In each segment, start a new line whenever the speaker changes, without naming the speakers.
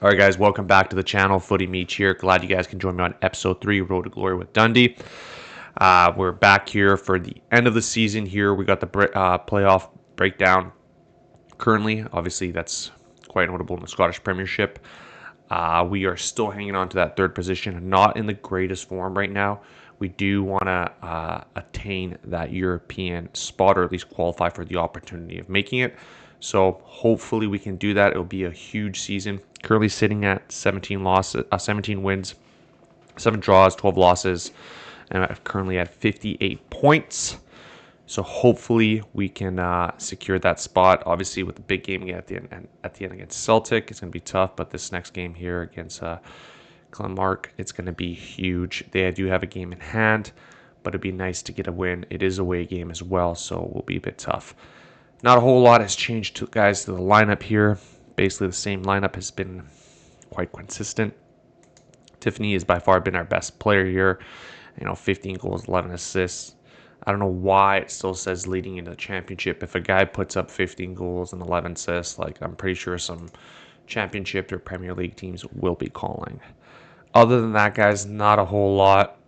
All right, guys, welcome back to the channel. Footy Meach here. Glad you guys can join me on episode 3, Road to Glory with Dundee. We're back here for the end of the season here. We got the playoff breakdown currently. Obviously, that's quite notable in the Scottish Premiership. We are still hanging on to that third position, not in the greatest form right now. We do want to attain that European spot, or at least qualify for the opportunity of making it. So hopefully we can do that. It'll be a huge season. Currently sitting at 17 wins, 7 draws, 12 losses, and I'm currently at 58 points. So hopefully we can secure that spot. Obviously, with the big game at the end against Celtic, it's going to be tough. But this next game here against Glenmark, it's going to be huge. They do have a game in hand, but it'd be nice to get a win. It is a away game as well, so it will be a bit tough. Not a whole lot has changed, guys, to the lineup here. Basically, the same lineup has been quite consistent. Tiffany has by far been our best player here. 15 goals, 11 assists. I don't know why it still says leading into the championship. If a guy puts up 15 goals and 11 assists, I'm pretty sure some championship or Premier League teams will be calling. Other than that, guys, not a whole lot.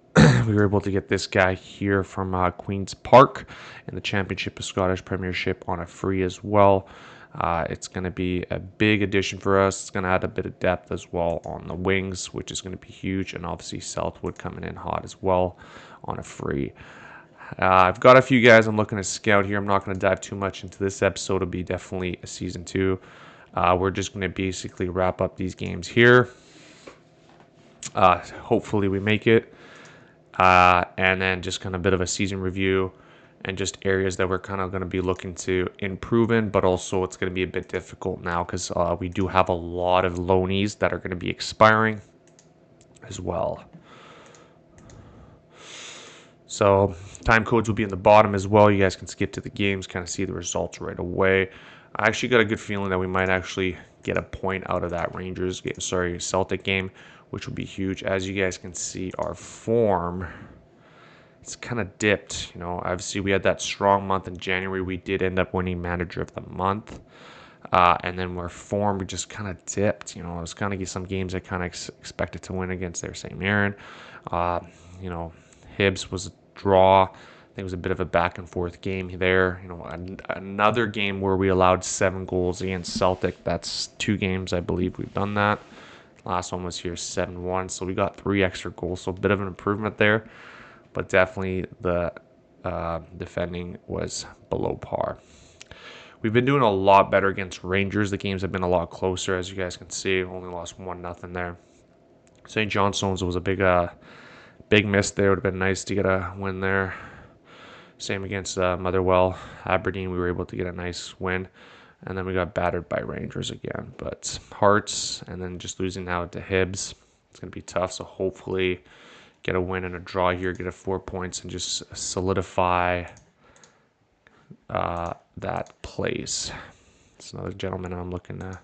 We were able to get this guy here from Queen's Park in the Championship of Scottish Premiership on a free as well. It's going to be a big addition for us. It's going to add a bit of depth as well on the wings, which is going to be huge. And obviously Southwood coming in hot as well on a free. I've got a few guys I'm looking to scout here. I'm not going to dive too much into this episode. It'll be definitely a season 2. We're just going to basically wrap up these games here. Hopefully we make it. And then just kind of a bit of a season review and just areas that we're kind of going to be looking to improve in, but also it's going to be a bit difficult now because we do have a lot of loanees that are going to be expiring as well. So Timecodes will be in the bottom as well. You guys can skip to the games, kind of see the results right away. I actually got a good feeling that we might actually get a point out of that Celtic game, which would be huge. As you guys can see, our form, it's kind of dipped. Obviously we had that strong month in January. We did end up winning Manager of the Month. And then our form, we just kind of dipped. It was kind of some games I kind of expected to win against their St. Mirren. Hibs was a draw. I think it was a bit of a back and forth game there. Another game where we allowed 7 goals against Celtic. That's 2 games I believe we've done that. Last one was here 7-1, so we got 3 extra goals, so a bit of an improvement there. But definitely the defending was below par. We've been doing a lot better against Rangers. The games have been a lot closer, as you guys can see. Only lost 1-0 there. St. Johnstone's was a big miss there. Would have been nice to get a win there. Same against Motherwell. Aberdeen, we were able to get a nice win. And then we got battered by Rangers again. But Hearts, and then just losing now to Hibs. It's going to be tough, so hopefully get a win and a draw here, get a 4 points, and just solidify that place. It's another gentleman I'm looking to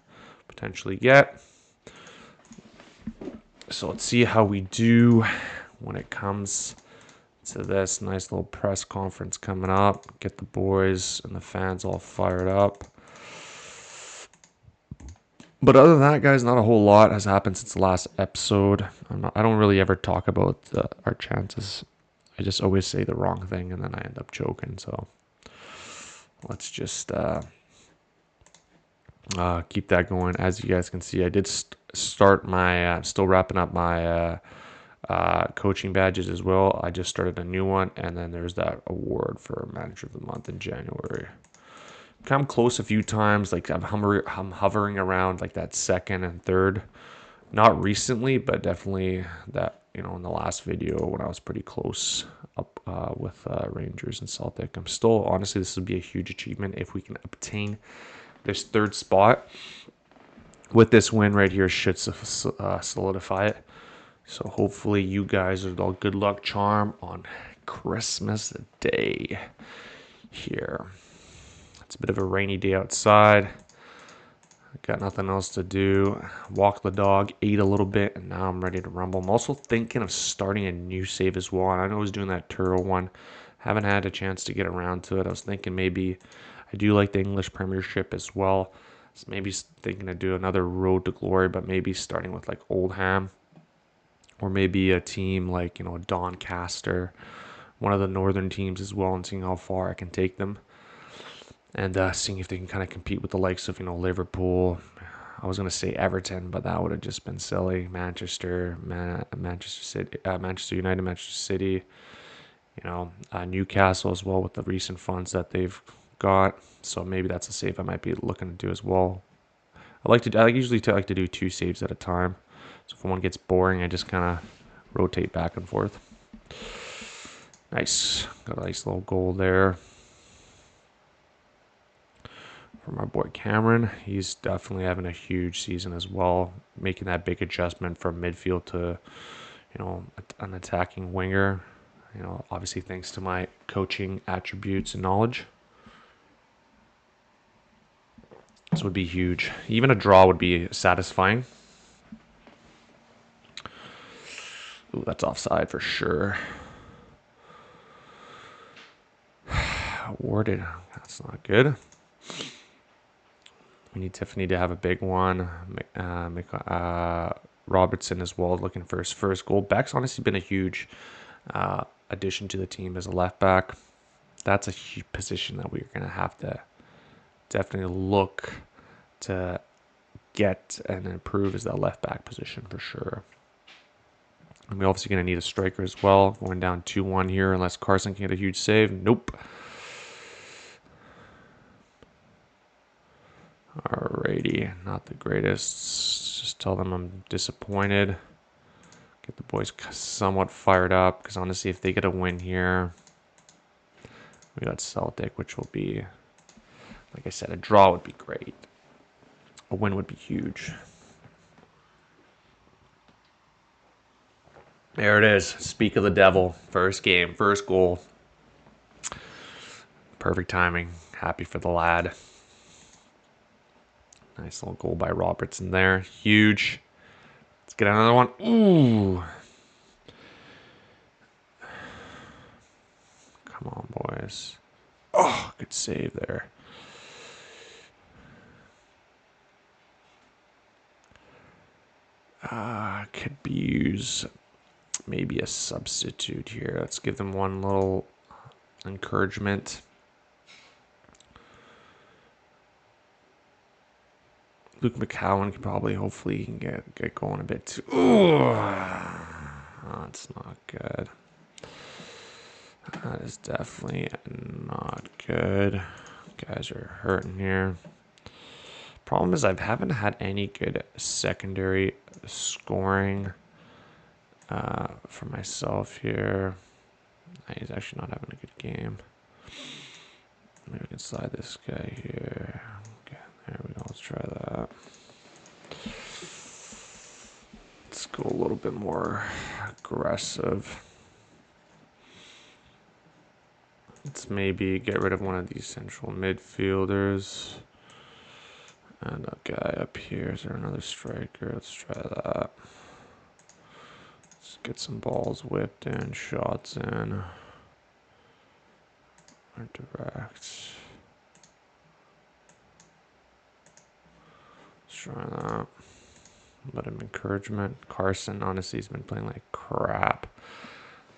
potentially get. So let's see how we do when it comes to this nice little press conference coming up. Get the boys and the fans all fired up. But other than that, guys, not a whole lot has happened since the last episode. I don't really ever talk about our chances. I just always say the wrong thing and then I end up choking. So let's just keep that going. As you guys can see, I did start my, still wrapping up my coaching badges as well. I just started a new one, and then there's that award for Manager of the Month in January. Come close a few times, I'm hovering around that second and third. Not recently, but definitely that in the last video when I was pretty close up with Rangers and Celtic. I'm still, honestly, this would be a huge achievement if we can obtain this third spot. With this win right here, should solidify it. So hopefully you guys are all good luck charm on Christmas Day here. It's a bit of a rainy day outside. Got nothing else to do. Walk the dog, ate a little bit, and now I'm ready to rumble. I'm also thinking of starting a new save as well. And I know I was doing that Turo one. Haven't had a chance to get around to it. I was thinking maybe I do like the English Premiership as well. So maybe thinking to do another Road to Glory, but maybe starting with like Oldham, or maybe a team like, Doncaster, one of the northern teams as well, and seeing how far I can take them, and seeing if they can kind of compete with the likes of, Liverpool. I was going to say Everton, but that would have just been silly. Manchester City, Manchester United, Manchester City, Newcastle as well with the recent funds that they've got. So maybe that's a save I might be looking to do as well. I usually like to do 2 saves at a time. So if one gets boring, I just kind of rotate back and forth. Nice. Got a nice little goal there from our boy Cameron. He's definitely having a huge season as well, making that big adjustment from midfield to, an attacking winger. Obviously thanks to my coaching attributes and knowledge. This would be huge. Even a draw would be satisfying. Ooh, that's offside for sure. Awarded. That's not good. We need Tiffany to have a big one. Robertson as well, looking for his first goal. Beck's honestly been a huge addition to the team as a left back. That's a huge position that we're going to have to definitely look to get and improve, is that left back position for sure. And we're obviously going to need a striker as well. Going down 2-1 here unless Carson can get a huge save. Nope. Alrighty. Not the greatest. Just tell them I'm disappointed. Get the boys somewhat fired up, because honestly, if they get a win here, we got Celtic, which will be, like I said, a draw would be great. A win would be huge. There it is. Speak of the devil. First game, first goal. Perfect timing. Happy for the lad. Nice little goal by Robertson there. Huge. Let's get another one. Ooh. Come on, boys. Oh, good save there. Could use maybe a substitute here. Let's give them one little encouragement. Luke McCowan can probably, hopefully, he can get going a bit too. Ooh, that's not good. That is definitely not good. Guys are hurting here. Problem is I haven't had any good secondary scoring for myself here. He's actually not having a good game. Maybe we can slide this guy here. Okay, there we go. Let's try that. Let's go a little bit more aggressive. Let's maybe get rid of one of these central midfielders. And a guy up here. Is there another striker? Let's try that. Let's get some balls whipped in, shots in. Or direct. Let's try that. Let him encouragement. Carson, honestly, he's been playing like crap.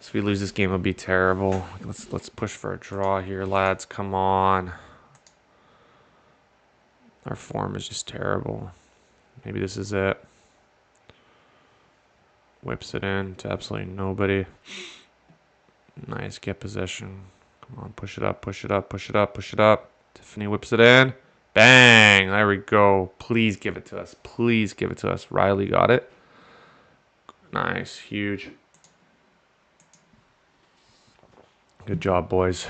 So if we lose this game, it'll be terrible. Let's push for a draw here, lads. Come on. Our form is just terrible. Maybe this is it. Whips it in to absolutely nobody. Nice, get possession. Come on, push it up, push it up, push it up, push it up. Tiffany whips it in. Bang! There we go. Please give it to us. Please give it to us. Riley got it. Nice, huge. Good job, boys.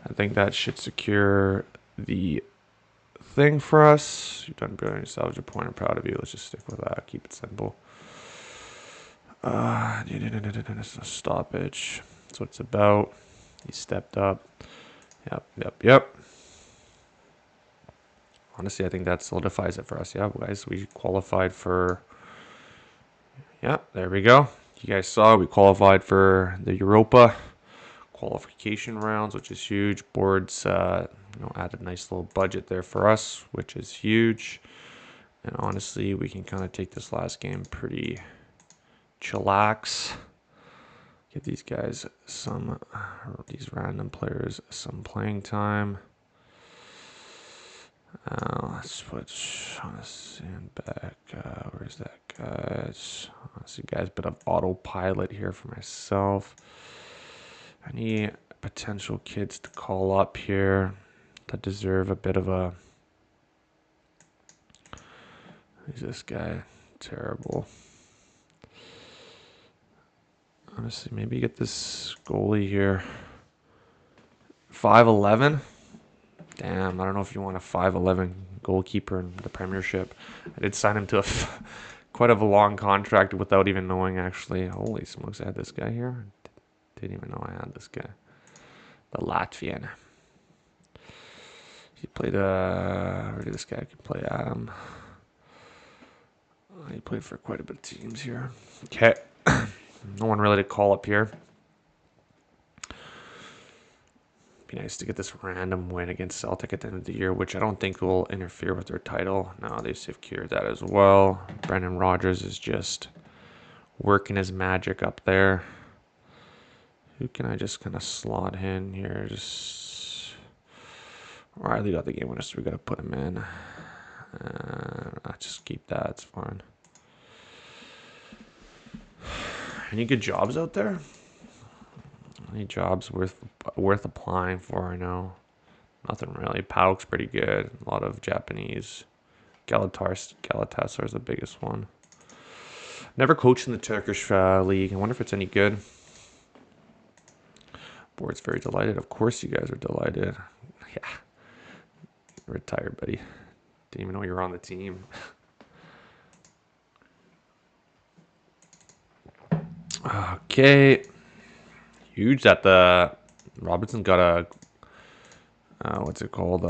I think that should secure the thing for us. You've done brilliant. Salvage a point. I'm proud of you. Let's just stick with that. Keep it simple. It's a stoppage. That's what it's about. He stepped up. Yep. Honestly, I think that solidifies it for us. Yeah, guys, we qualified for... Yeah, there we go. You guys saw we qualified for the Europa. qualification rounds, which is huge. Boards, added a nice little budget there for us, which is huge. And honestly, we can kind of take this last game pretty chillax. Give these guys these random players some playing time. Let's put Sandback. Where's that, guys? Honestly, guys, bit of autopilot here for myself. Any potential kids to call up here that deserve a bit of a... Who's this guy? Terrible. Honestly, maybe get this goalie here. 5'11". Damn, I don't know if you want a 5'11" goalkeeper in the Premiership. I did sign him to quite a long contract without even knowing, actually. Holy smokes, I had this guy here. Didn't even know I had this guy. The Latvian. He played, where did this guy could play Adam? He played for quite a bit of teams here. Okay. No one really to call up here. Be nice to get this random win against Celtic at the end of the year, which I don't think will interfere with their title. No, they've secured that as well. Brendan Rodgers is just working his magic up there. Who can I just kind of slot in here? Just Riley got the game winner, so we got to put him in. I'll just keep that. It's fine. Any good jobs out there? Any jobs worth applying for? I know nothing really. PAOK's pretty good. A lot of Japanese. Galatasaray is the biggest one. Never coached in the Turkish league. I wonder if it's any good. Board's very delighted. Of course you guys are delighted. Yeah. Retired, buddy. Didn't even know you were on the team. Okay. Huge that the Robinson got a what's it called?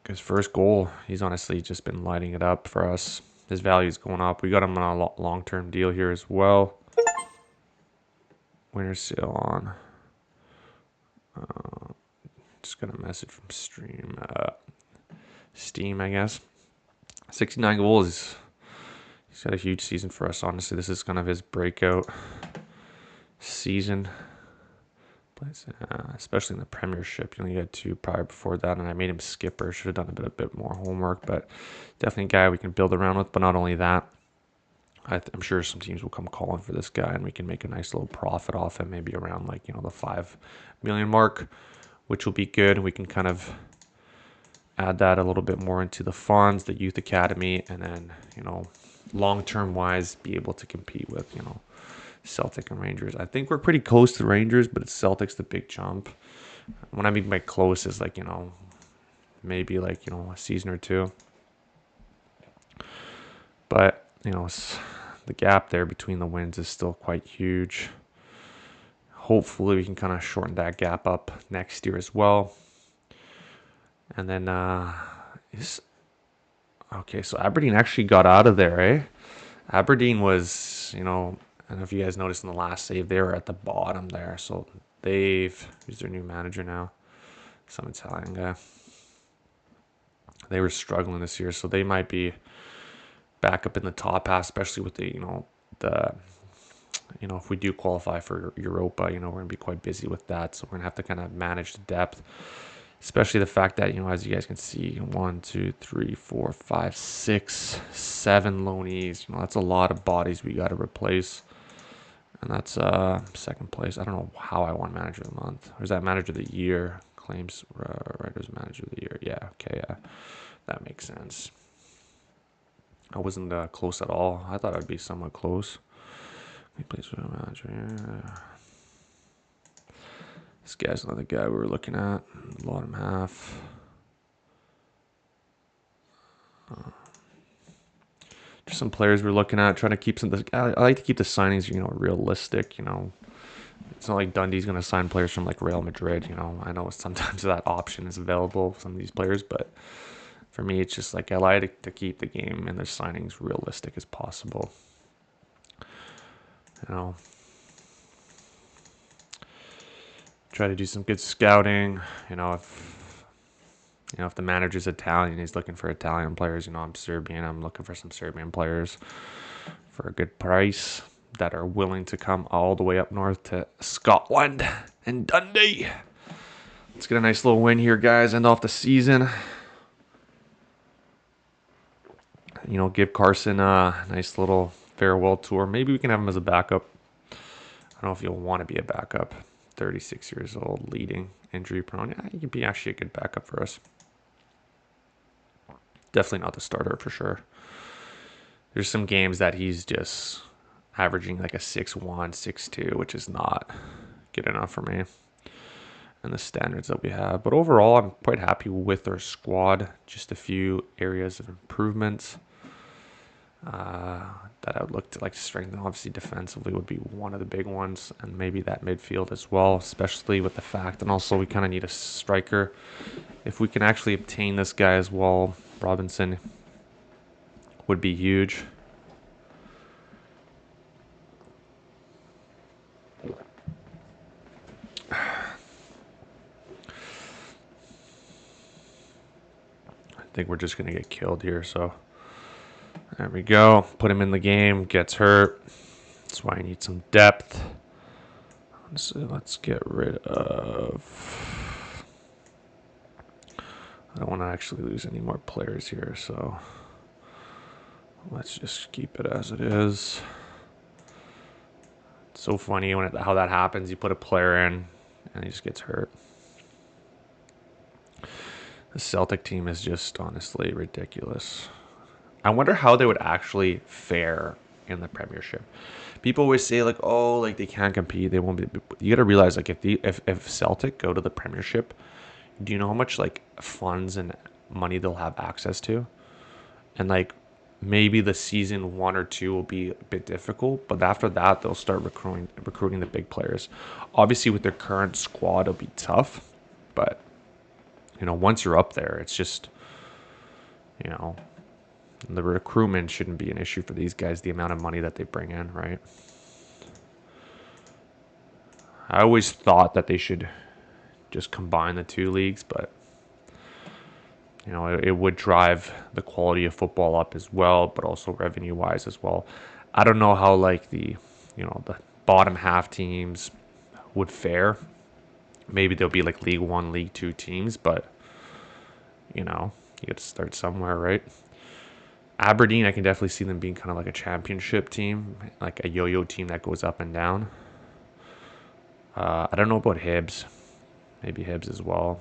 His first goal. He's honestly just been lighting it up for us. His value is going up. We got him on a long-term deal here as well. Winter sale on. Just got a message from Steam, I guess. 69 goals. He's got a huge season for us. Honestly, this is kind of his breakout season. Especially in the Premiership. You only had 2 prior before that, and I made him skipper. Should have done a bit more homework, but definitely a guy we can build around with. But not only that, I'm sure some teams will come calling for this guy, and we can make a nice little profit off him, maybe around the 5 million mark, which will be good. We can kind of add that a little bit more into the funds, the youth academy, and then long-term wise, be able to compete with Celtic and Rangers. I think we're pretty close to Rangers, but it's Celtic's the big jump. When I mean by close is maybe a season or 2. But the gap there between the wins is still quite huge. Hopefully we can kind of shorten that gap up next year as well. And then okay, so Aberdeen actually got out of there, eh? Aberdeen was, I don't know if you guys noticed in the last save, they were at the bottom there. So who's their new manager now? Some Italian guy. They were struggling this year, so they might be back up in the top half, especially with if we do qualify for Europa, we're going to be quite busy with that. So we're going to have to kind of manage the depth, especially the fact that, as you guys can see, 1, 2, 3, 4, 5, 6, 7 loanees. That's a lot of bodies we got to replace. And that's second place. I don't know how I won manager of the month. Or is that manager of the year? Claims writers manager of the year. Yeah, okay, yeah. That makes sense. I wasn't close at all. I thought I'd be somewhat close. He plays for manager. Yeah. This guy's another guy we were looking at. Bottom half. Just some players we're looking at, trying to keep some. I like to keep the signings, realistic. It's not like Dundee's going to sign players from Real Madrid. I know sometimes that option is available for some of these players, but for me, it's just I like to keep the game and the signings realistic as possible. Try to do some good scouting. If the manager's Italian, he's looking for Italian players. I'm Serbian. I'm looking for some Serbian players for a good price that are willing to come all the way up north to Scotland and Dundee. Let's get a nice little win here, guys. End off the season. Give Carson a nice little farewell tour. Maybe we can have him as a backup. I don't know if you'll want to be a backup. 36 years old, leading, injury prone. Yeah, he could be actually a good backup for us. Definitely not the starter for sure. There's some games that he's just averaging like a 6'1", 6'2", which is not good enough for me and the standards that we have. But overall, I'm quite happy with our squad. Just a few areas of improvement that I would look to strengthen. Obviously, defensively would be one of the big ones, and maybe that midfield as well, especially with the fact, and also we kind of need a striker. If we can actually obtain this guy as well, Robinson would be huge. I think we're just going to get killed here, so there we go. Put him in the game, gets hurt. That's why I need some depth. So let's get rid of... I don't want to actually lose any more players here, so let's just keep it as it is. It's so funny how that happens. You put a player in, and he just gets hurt. The Celtic team is just honestly ridiculous. I wonder how they would actually fare in the Premiership. People always say they can't compete, they won't be. You got to realize if Celtic go to the Premiership, do you know how much funds and money they'll have access to? And maybe the season 1 or 2 will be a bit difficult, but after that they'll start recruiting the big players. Obviously with their current squad it'll be tough, but once you're up there, it's just the recruitment shouldn't be an issue for these guys, the amount of money that they bring in, right? I always thought that they should just combine the two leagues, but it would drive the quality of football up as well, but also revenue wise as well. I don't know how the bottom half teams would fare. Maybe there'll be League 1, League 2 teams, but you got to start somewhere, right? Aberdeen, I can definitely see them being kind of like a championship team, like a yo-yo team that goes up and down. I don't know about Hibs. Maybe Hibs as well.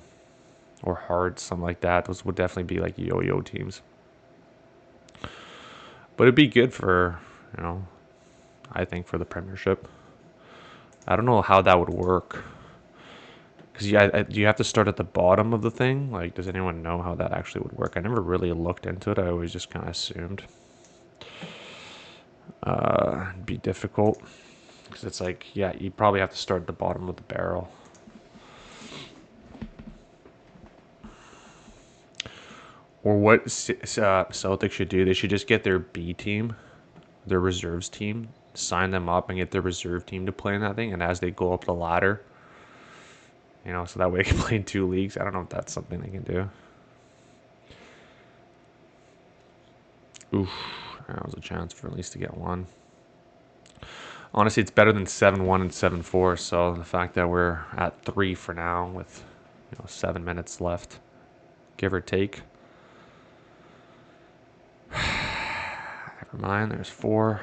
Or Hearts, something like that. Those would definitely be yo-yo teams. But it'd be good for, I think for the Premiership. I don't know how that would work. Because you have to start at the bottom of the thing. Does anyone know how that actually would work? I never really looked into it. I always just kind of assumed it'd be difficult. Because it's you probably have to start at the bottom of the barrel. Or what Celtic should do, they should just get their B team, their reserves team, sign them up and get their reserve team to play in that thing. And as they go up the ladder, so that way they can play in 2 leagues. I don't know if that's something they can do. Oof, that was a chance for at least to get one. Honestly, it's better than 7-1 and 7-4. So the fact that we're at 3 for now with 7 minutes left, give or take. Never mind, there's 4.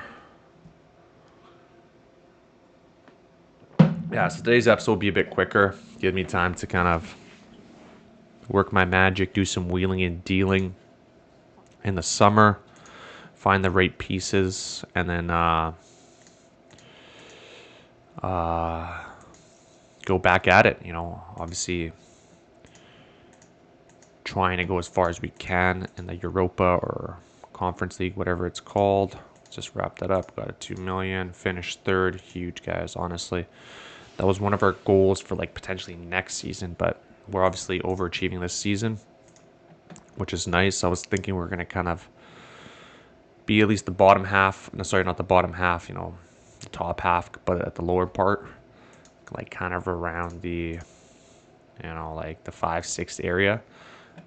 Yeah, so today's episode will be a bit quicker. Give me time to kind of work my magic, do some wheeling and dealing in the summer, find the right pieces, and then go back at it. Obviously trying to go as far as we can in the Europa or Conference League, whatever it's called. Just wrap that up. Got a 2 million, finished 3rd. Huge, guys, honestly. That was one of our goals for potentially next season, but we're obviously overachieving this season, which is nice. I was thinking we're going to kind of be at least the bottom half. No, sorry, not the bottom half, the top half, but at the lower part. like kind of around the, like the 5th, 6th area.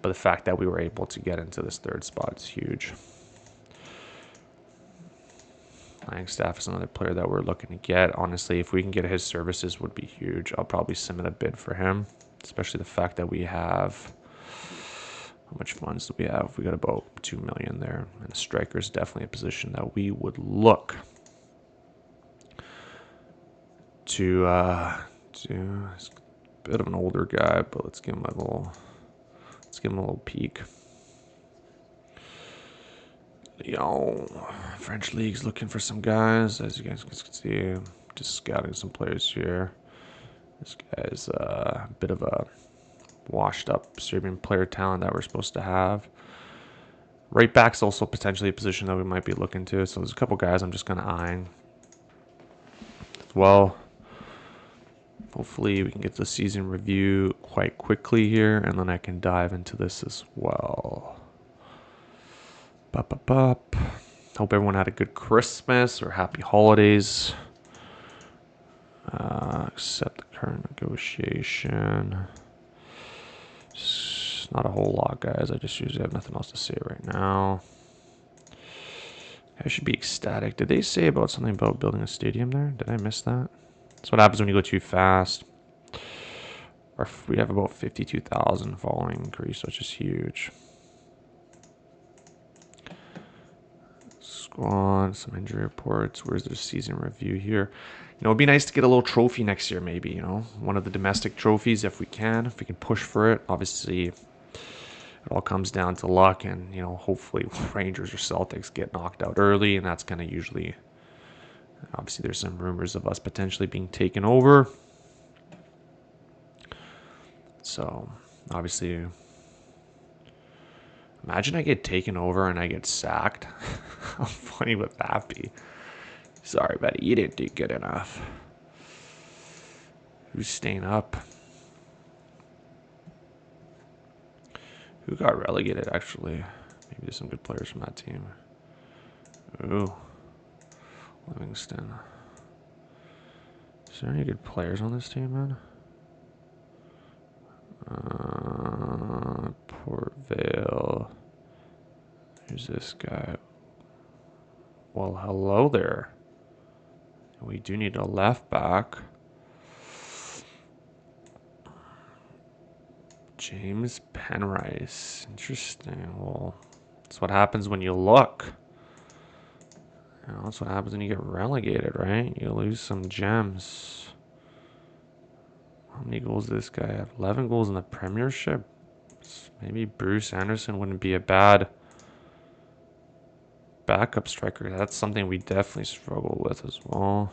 But the fact that we were able to get into this 3rd spot is huge. Langstaff is another player that we're looking to get. Honestly, if we can get his services, would be huge. I'll probably submit a bid for him, especially the fact that we have, how much funds do we have? We got about 2 million there, and the striker is definitely a position that we would look to do. He's a bit of an older guy, but let's give him a little peek. French league's looking for some guys, as you guys can see. Just scouting some players here. This guy's a bit of a washed up Serbian player talent that we're supposed to have. Right back's also potentially a position that we might be looking to. So there's a couple guys I'm just kind of eyeing as well. Hopefully we can get the season review quite quickly here, and then I can dive into this as well. Hope everyone had a good Christmas or happy holidays. Accept the current negotiation. Just not a whole lot, guys. I just usually have nothing else to say right now. I should be ecstatic. Did they say about something about building a stadium there? Did I miss that? That's what happens when you go too fast. We have about 52,000 following increase, which is huge. Squad, some injury reports. Where's the season review here? It'd be nice to get a little trophy next year, maybe, one of the domestic trophies if we can push for it. Obviously, it all comes down to luck, and, hopefully Rangers or Celtics get knocked out early, and that's kind of usually, obviously there's some rumors of us potentially being taken over. So, obviously, imagine I get taken over and I get sacked. How funny would that be? Sorry, buddy, you didn't do good enough. Who's staying up? Who got relegated, actually? Maybe there's some good players from that team. Ooh. Livingston. Is there any good players on this team, man? Port Vale. Who's this guy? Well, hello there. We do need a left back. James Penrice. Interesting. Well, that's what happens when you look. That's what happens when you get relegated, right? You lose some gems. How many goals does this guy have? 11 goals in the Premiership. Maybe Bruce Anderson wouldn't be a bad backup striker. That's something we definitely struggle with as well.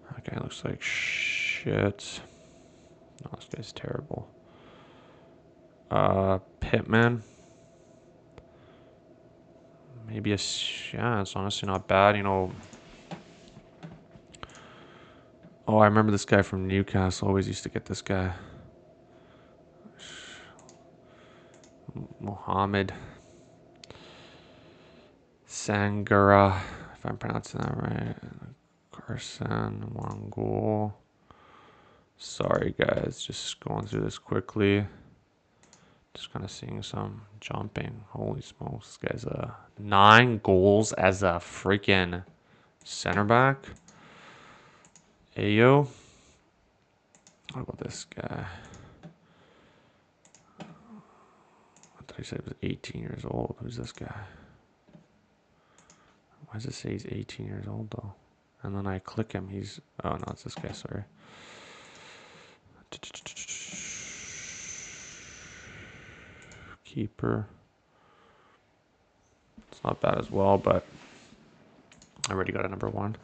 That guy looks like shit. No, this guy's terrible. Pittman. Maybe it's honestly not bad, Oh, I remember this guy from Newcastle. Always used to get this guy. Mohammed Sangara, if I'm pronouncing that right. Carson, Mongol. Sorry, guys. Just going through this quickly. Just kind of seeing some jumping. Holy smokes. This guy's 9 goals as a freaking center back. Ayo. What about this guy? I thought he said he was 18 years old. Who's this guy? Why does it say he's 18 years old, though? And then I click him. He's... Oh, no, it's this guy. Sorry. Keeper. It's not bad as well, but I already got a number 1.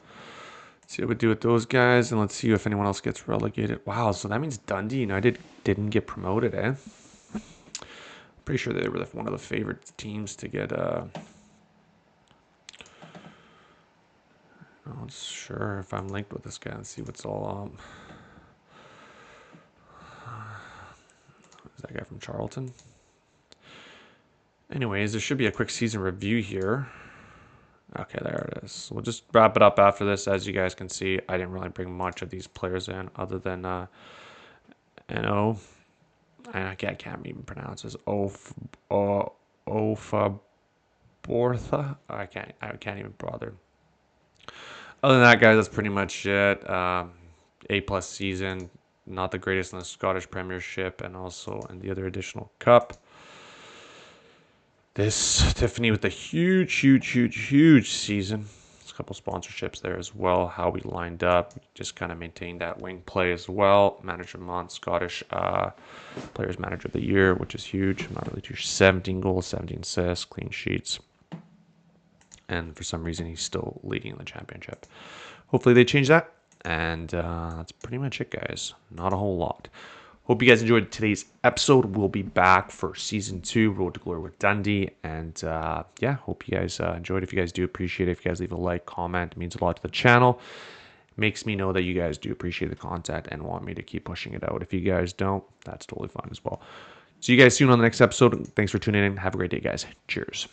Let's see what we do with those guys, and let's see if anyone else gets relegated. Wow, so that means Dundee United didn't get promoted, eh? Pretty sure they were one of the favorite teams to get... I'm not sure if I'm linked with this guy. Let's see what's all Is that guy from Charlton? Anyways, there should be a quick season review here. Okay, there it is. We'll just wrap it up after this. As you guys can see, I didn't really bring much of these players in other than NO. I can't even pronounce this. Ofa Bortha. I can't even bother. Other than that, guys, that's pretty much it. A+ season. Not the greatest in the Scottish Premiership and also in the other additional cup. This Tiffany with a huge season. There's a couple sponsorships there as well. How we lined up, just kind of maintained that wing play as well. Manager Month, Scottish Players Manager of the Year, which is huge. I'm not really too sure. 17 goals, 17 assists, clean sheets. And for some reason, he's still leading the championship. Hopefully they change that. And that's pretty much it, guys. Not a whole lot. Hope you guys enjoyed today's episode. We'll be back for season 2, Road to Glory with Dundee. And yeah, hope you guys enjoyed. If you guys do, appreciate it. If you guys leave a like, comment, it means a lot to the channel. Makes me know that you guys do appreciate the content and want me to keep pushing it out. If you guys don't, that's totally fine as well. See you guys soon on the next episode. Thanks for tuning in. Have a great day, guys. Cheers.